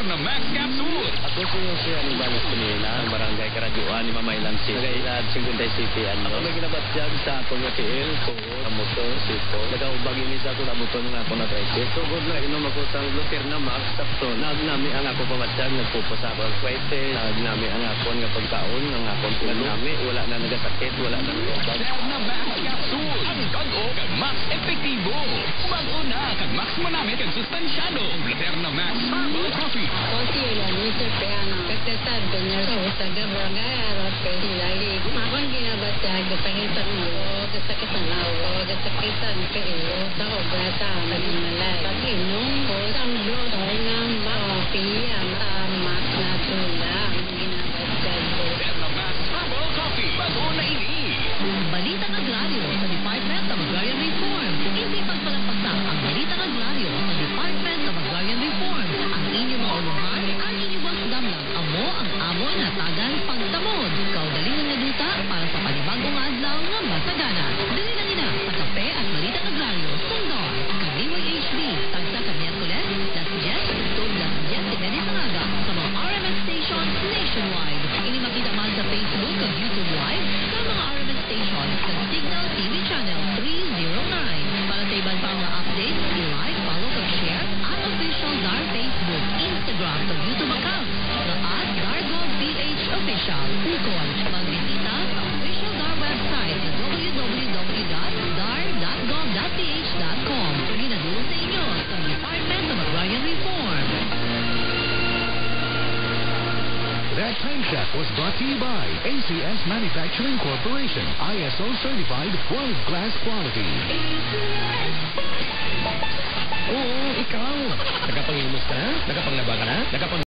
Blaterna Max Capsule. Ako siya ni Balis Pinila, ang barangay Karajuan ni Mamaylang City. Nagailad 50 City. Ako may ginabatsyag sa akong tiil ko, motor, sito. Nagaubagi ni sa akong motor nga ako na tricycle. So, good na inom ako sa Blaterna Max Capsule. Nagnami ang ako pamatsyag, nagpupos ako ang kwete. Nagnami ang ako nga pagkaon, ang akong nagnami. Wala na nagasakit, wala na nagkakad. Blaterna Max Capsule. Ang bago kag Max Epektibo. Bago na kag Max manamit kag sustansyado. Blaterna Max Herbal Coffee. Consilan, Mr. Piano, kagkatad, ganyan sa barangay, aras kayo lagi. Makon ginabatag, kasakitan mo, kasakitan ako, kasakitan kayo, sa obrata, naginalay. Pag-inom ko, ang blotor ng coffee, ang tamak na tulang, ginabatag ko. Blaterna Max Herbal Coffee. Bago na ini. Balitang Agraryo sa Department of Agrarian Reform. Hindi pagpalagpasa ang Balitang Agraryo sa Department of Agrarian Reform. Ang inyong mga uluhan, ang inyong damlang amo ang amo na tagan pagtamod. Kaugaling nga duta para sa panibagong adlaw nga masagana. Dali na nina sa Kape at Balitang Agraryo, Sundor. Kaliwag HB, tagsa ka Miyerkules, las 10, tug las 10:30 ng aga sa mga RMS stations nationwide. Ini makita man sa Facebook at YouTube Live sa mga RMS stations sa Signal TV Channel 309. Para sa iban pang mga updates, i-like, follow, at share at official DAR Facebook, Instagram, at YouTube account na @DarGovPH Official. Ukol, magbisita sa official DAR website na www.dar.gov.ph.com. Ginadulong sa inyo sa Department of Agrarian Reform. That time check was brought to you by ACS Manufacturing Corporation, ISO certified world-class quality. Oo, ikaw. Nagapangimos ka na? Nagapanglaba ka na?